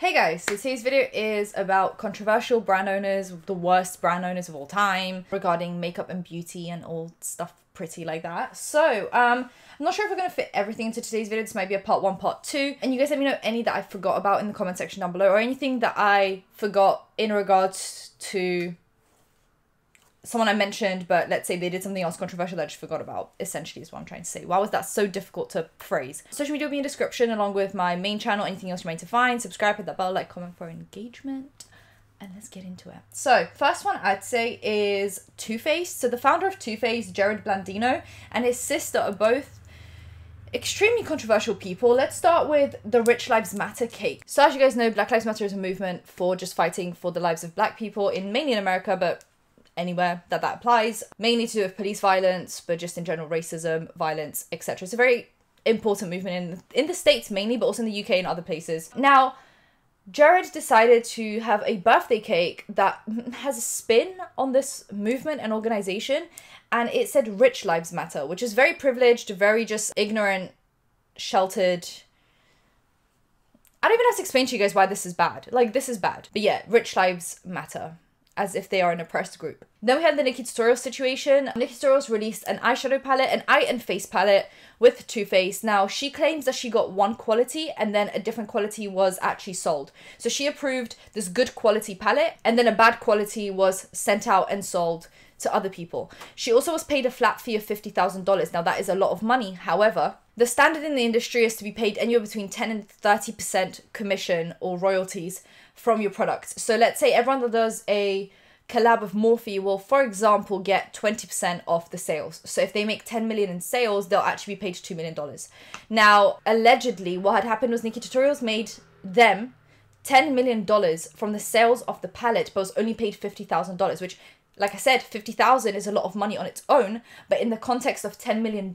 Hey guys, so today's video is about controversial brand owners, the worst brand owners of all time, regarding makeup and beauty and all stuff pretty like that. So, I'm not sure if we're going to fit everything into today's video. This might be a part 1, part 2. And you guys let me know any that I forgot about in the comment section down below, or anything that I forgot in regards to someone I mentioned, but let's say they did something else controversial that I just forgot about, essentially is what I'm trying to say. Why was that so difficult to phrase? Social media will be in the description along with my main channel, anything else you might to find. Subscribe, hit that bell, like, comment for engagement. And let's get into it. So, first one I'd say is Too Faced. So the founder of Too Faced, Jared Blandino, and his sister are both extremely controversial people. Let's start with the Rich Lives Matter cake. So as you guys know, Black Lives Matter is a movement for just fighting for the lives of black people, mainly in America, but anywhere that applies, mainly to do with police violence, but just in general racism, violence, etc. It's a very important movement in the States mainly, but also in the UK and other places. Now, Jared decided to have a birthday cake that has a spin on this movement and organization, and it said Rich Lives Matter, which is very privileged, very just ignorant, sheltered. I don't even have to explain to you guys why this is bad. Like, this is bad. But yeah, Rich Lives Matter, as if they are an oppressed group. Then we had the Nikkietutorial situation. Nikkietutorial's released an eyeshadow palette, an eye and face palette with Too Faced. Now, she claims that she got one quality and then a different quality was actually sold. So she approved this good quality palette and then a bad quality was sent out and sold to other people. She also was paid a flat fee of $50,000. Now, that is a lot of money. However, the standard in the industry is to be paid anywhere between 10 and 30% commission or royalties from your products. So let's say everyone that does a collab with Morphe will, for example, get 20% off the sales. So if they make 10 million in sales, they'll actually be paid $2 million. Now, allegedly, what had happened was Nikkietutorials made them $10 million from the sales of the palette, but was only paid $50,000, which, like I said, $50,000 is a lot of money on its own, but in the context of $10 million,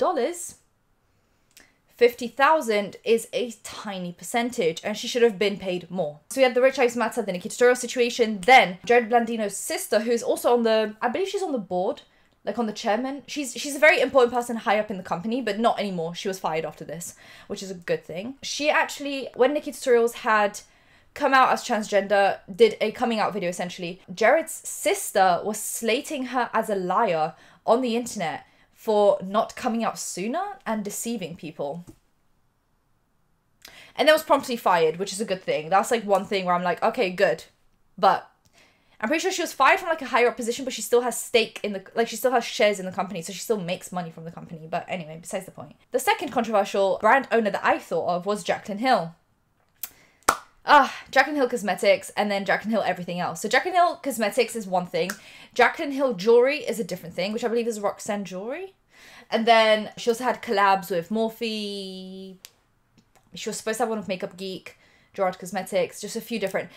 50,000 is a tiny percentage, and she should have been paid more. So we had the Rich Lives Matter, the Nikkietutorial situation, then Jared Blandino's sister, who's also on the, I believe she's on the board, like on the chairman. She's a very important person high up in the company, but not anymore. She was fired after this, which is a good thing. She actually, when Nikkietutorials had come out as transgender, did a coming out video essentially, Jared's sister was slating her as a liar on the internet for not coming out sooner and deceiving people. And then was promptly fired, which is a good thing. That's like one thing where I'm like, okay, good. But I'm pretty sure she was fired from like a higher up position, but she still has stake in the, like she still has shares in the company, so she still makes money from the company. But anyway, besides the point. The second controversial brand owner that I thought of was Jaclyn Hill. Jaclyn Hill Cosmetics, and then Jaclyn Hill everything else. So Jaclyn Hill Cosmetics is one thing. Jaclyn Hill Jewelry is a different thing, which I believe is Roxanne Jewelry. And then she also had collabs with Morphe. She was supposed to have one with Makeup Geek, Gerard Cosmetics, just a few different.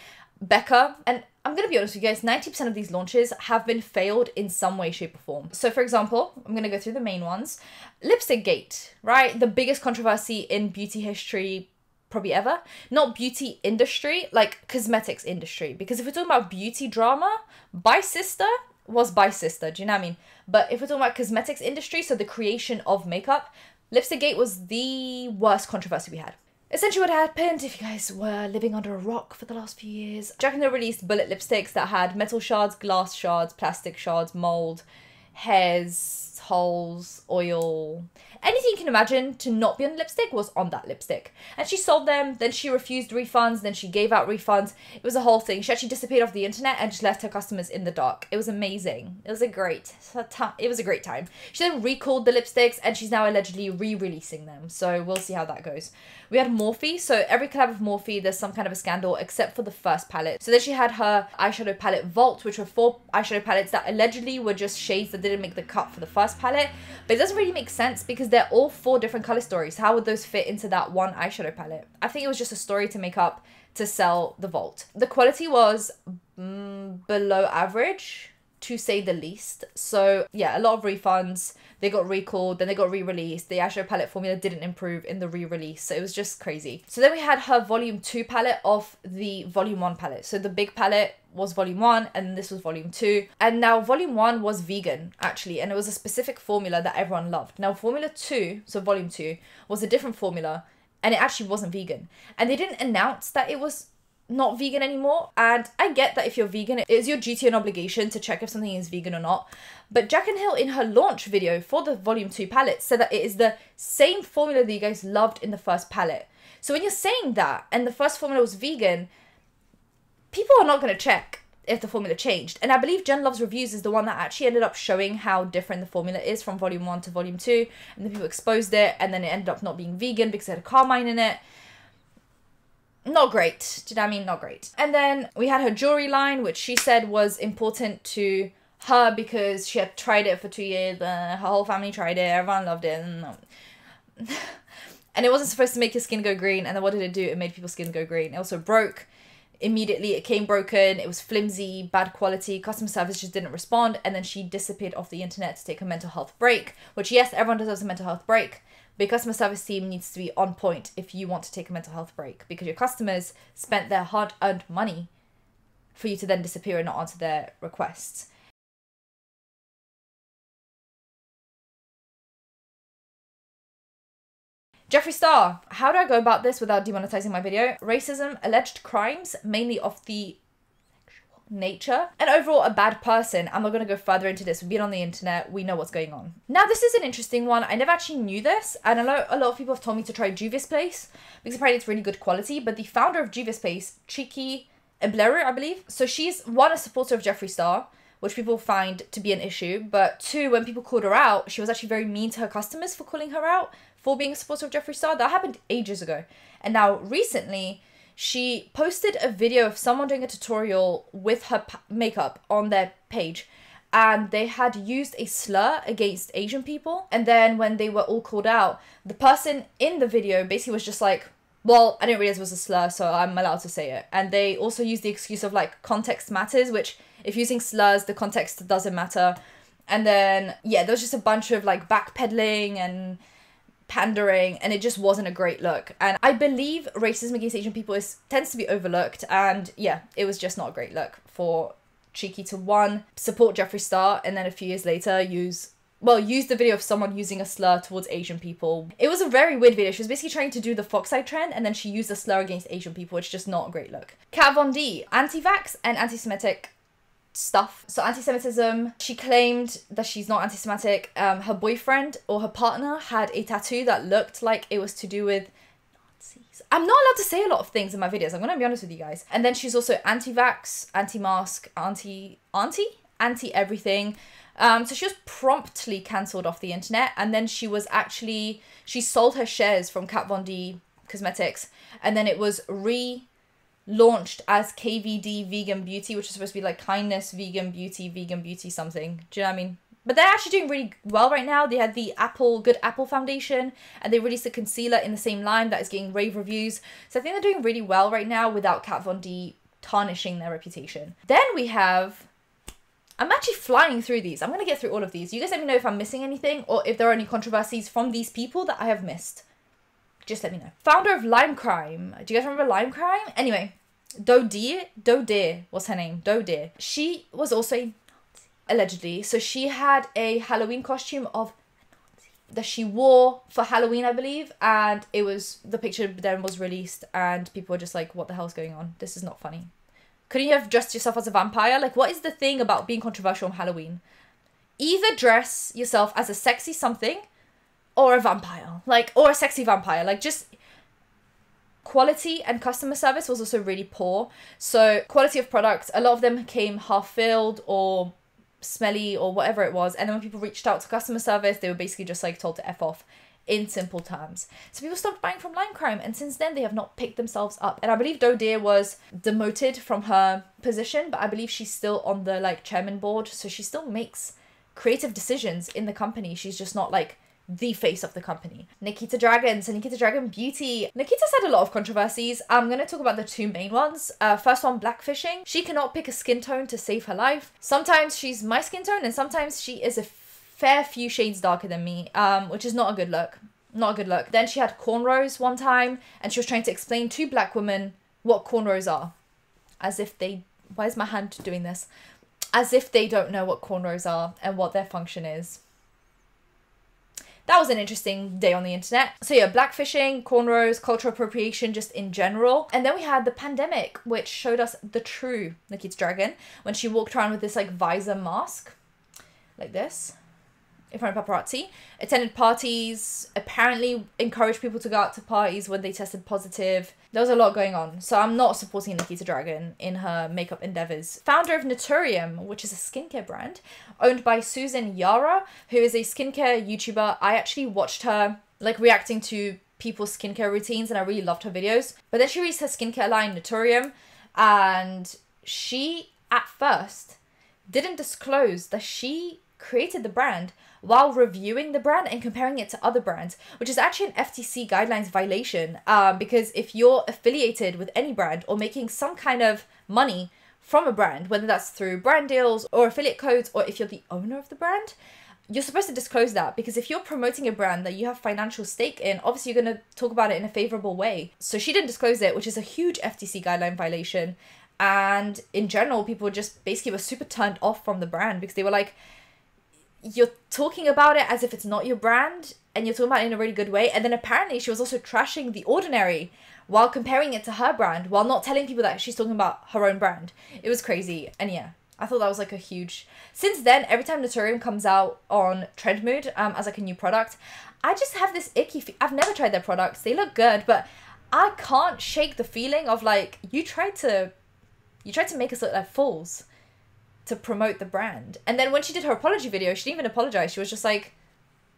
Becca. And I'm going to be honest with you guys, 90% of these launches have been failed in some way, shape, or form. So for example, I'm going to go through the main ones. Lipstick Gate, right? The biggest controversy in beauty history probably ever. Not beauty industry, like cosmetics industry. Because if we're talking about beauty drama, By Sister was By Sister, do you know what I mean? But if we're talking about cosmetics industry, so the creation of makeup, Lipstick Gate was the worst controversy we had. Essentially what happened, if you guys were living under a rock for the last few years, Jaclyn Hill released bullet lipsticks that had metal shards, glass shards, plastic shards, mold, hairs, holes, oil, anything you can imagine to not be on the lipstick was on that lipstick. And she sold them, then she refused refunds, then she gave out refunds. It was a whole thing. She actually disappeared off the internet and just left her customers in the dark. It was amazing. It was a great time. She then recalled the lipsticks and she's now allegedly re-releasing them. So we'll see how that goes. We had Morphe. So every collab of Morphe, there's some kind of a scandal except for the first palette. So then she had her eyeshadow palette Vault, which were 4 eyeshadow palettes that allegedly were just shades that didn't make the cut for the first palette. But it doesn't really make sense because they're all 4 different color stories. How would those fit into that one eyeshadow palette? I think it was just a story to make up to sell the Vault. The quality was below average, to say the least. So yeah, a lot of refunds. They got recalled, then they got re-released. The eyeshadow palette formula didn't improve in the re-release, so it was just crazy. So then we had her volume 2 palette of the volume 1 palette. So the big palette was volume 1 and this was volume 2. And now volume 1 was vegan actually, and it was a specific formula that everyone loved. Now formula 2, so volume 2, was a different formula and it actually wasn't vegan. And they didn't announce that it was not vegan anymore. And I get that if you're vegan, it is your duty and obligation to check if something is vegan or not. But Jack and Hill in her launch video for the Volume 2 palette said that it is the same formula that you guys loved in the first palette. So when you're saying that and the first formula was vegan, people are not going to check if the formula changed. And I believe Jen Loves Reviews is the one that actually ended up showing how different the formula is from Volume 1 to Volume 2. And then people exposed it, and then it ended up not being vegan because it had carmine in it. Not great. Do you know what I mean? Not great. And then we had her jewelry line, which she said was important to her because she had tried it for 2 years. Her whole family tried it. Everyone loved it. And it wasn't supposed to make your skin go green. And then what did it do? It made people's skin go green. It also broke. Immediately it came broken. It was flimsy, bad quality. Customer service just didn't respond. And then she disappeared off the internet to take a mental health break. Which, yes, everyone deserves a mental health break. But your customer service team needs to be on point if you want to take a mental health break, because your customers spent their hard-earned money for you to then disappear and not answer their requests. Jeffree Star. How do I go about this without demonetizing my video? Racism, alleged crimes, mainly of the nature, and overall a bad person. I'm not going to go further into this. We've been on the internet, we know what's going on. Now this is an interesting one. I never actually knew this, and I know a lot of people have told me to try Juvia's Place because apparently it's really good quality, but the founder of Juvia's Place, Chiki Ebleru, I believe, so she's one, a supporter of Jeffree Star, which people find to be an issue, but two, when people called her out, she was actually very mean to her customers for calling her out for being a supporter of Jeffree Star. That happened ages ago. And now recently she posted a video of someone doing a tutorial with her makeup on their page, and they had used a slur against Asian people. And then when they were all called out, the person in the video basically was just like, well, I didn't realize it was a slur, so I'm allowed to say it. And they also used the excuse of like context matters, which if using slurs, the context doesn't matter. And then, yeah, there was just a bunch of like backpedaling and pandering, and it just wasn't a great look. And I believe racism against Asian people tends to be overlooked, and yeah, it was just not a great look for Chiki to, one, support Jeffree Star, and then a few years later use the video of someone using a slur towards Asian people. It was a very weird video. She was basically trying to do the Fox Eye trend, and then she used a slur against Asian people. It's just not a great look. Kat Von D, anti-vax and anti-Semitic stuff. So anti-Semitism, she claimed that she's not anti-Semitic. Her boyfriend or her partner had a tattoo that looked like it was to do with Nazis. I'm not allowed to say a lot of things in my videos, I'm gonna be honest with you guys. And then she's also anti-vax, anti-mask, anti-everything. So she was promptly cancelled off the internet, and then she sold her shares from Kat Von D Cosmetics, and then it was launched as KVD Vegan Beauty, which is supposed to be like kindness, vegan beauty something. Do you know what I mean? But they're actually doing really well right now. They had the Good Apple foundation, and they released a concealer in the same line that is getting rave reviews. So I think they're doing really well right now without Kat Von D tarnishing their reputation. Then we have, I'm actually flying through these. I'm going to get through all of these. You guys let me know if I'm missing anything or if there are any controversies from these people that I have missed. Just let me know. Founder of Lime Crime. Do you guys remember Lime Crime? Anyway, Dodeer was her name. Dodeer. She was also a Nazi, allegedly. So she had a Halloween costume of a Nazi that she wore for Halloween, I believe. And the picture then was released, and people were just like, what the hell's going on? This is not funny. Couldn't you have dressed yourself as a vampire? Like, what is the thing about being controversial on Halloween? Either dress yourself as a sexy something or a vampire, like, or a sexy vampire. Like, just quality and customer service was also really poor. So quality of products, a lot of them came half filled or smelly or whatever it was. And then when people reached out to customer service, they were basically just like told to F off in simple terms. So people stopped buying from Lime Crime, and since then they have not picked themselves up. And I believe Dodeer was demoted from her position, but I believe she's still on the like chairman board, so she still makes creative decisions in the company. She's just not like the face of the company. Nikita Dragon, so Nikita Dragon Beauty. Nikita's had a lot of controversies. I'm going to talk about the two main ones. First one, blackfishing. She cannot pick a skin tone to save her life. Sometimes she's my skin tone, and sometimes she is a fair few shades darker than me, which is not a good look. Not a good look. Then she had cornrows one time, and she was trying to explain to black women what cornrows are. As if they... Why is my hand doing this? As if they don't know what cornrows are and what their function is. that was an interesting day on the internet. So yeah, blackfishing, cornrows, cultural appropriation just in general. And then we had the pandemic, which showed us the true Nikkietutorial when she walked around with this like visor mask, like this, in front of paparazzi, attended parties, apparently encouraged people to go out to parties when they tested positive. There was a lot going on. So I'm not supporting Nikkietutorial in her makeup endeavors. Founder of Naturium, which is a skincare brand, owned by Susan Yara, who is a skincare YouTuber. I actually watched her like reacting to people's skincare routines and I really loved her videos. But then she released her skincare line, Naturium, and she, at first, didn't disclose that she created the brand while reviewing the brand and comparing it to other brands, which is actually an FTC guidelines violation, because if you're affiliated with any brand or making some kind of money from a brand, whether that's through brand deals or affiliate codes, or if you're the owner of the brand, you're supposed to disclose that, because if you're promoting a brand that you have financial stake in, obviously you're going to talk about it in a favorable way. So she didn't disclose it, which is a huge FTC guideline violation. And in general, people just basically were super turned off from the brand because they were like, you're talking about it as if it's not your brand and you're talking about it in a really good way. And then apparently she was also trashing The Ordinary while comparing it to her brand, while not telling people that she's talking about her own brand. It was crazy. And yeah, I thought that was like a huge... Since then, every time Naturium comes out on Trendmood as like a new product, I just have this icky... I've never tried their products. They look good, but I can't shake the feeling of like, you tried to make us look like fools to promote the brand. And then when she did her apology video, she didn't even apologize. She was just like,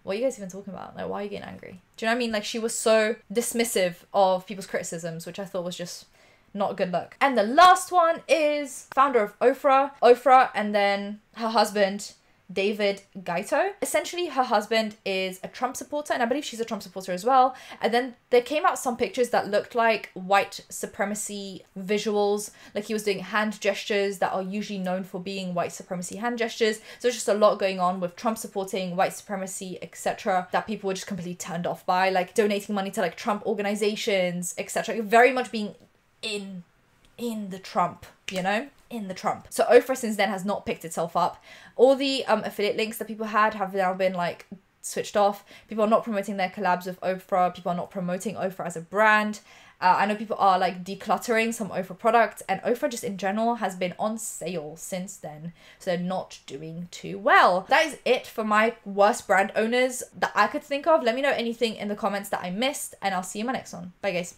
what are you guys even talking about? Like, why are you getting angry? Do you know what I mean? Like, she was so dismissive of people's criticisms, which I thought was just not a good look. And the last one is founder of Oprah, and then her husband, David Gaito. Essentially, her husband is a Trump supporter, and I believe she's a Trump supporter as well. And then there came out some pictures that looked like white supremacy visuals, like he was doing hand gestures that are usually known for being white supremacy hand gestures. So there's just a lot going on with Trump supporting white supremacy, etc., that people were just completely turned off by, like donating money to like Trump organizations, etc. Very much being in the Trump, you know? In the Trump. So Oprah since then has not picked itself up. All the affiliate links that people had have now been like switched off. People are not promoting their collabs with Oprah. People are not promoting Oprah as a brand. I know people are like decluttering some Oprah products, and Oprah just in general has been on sale since then. So they're not doing too well. That is it for my worst brand owners that I could think of. Let me know anything in the comments that I missed, and I'll see you in my next one. Bye guys.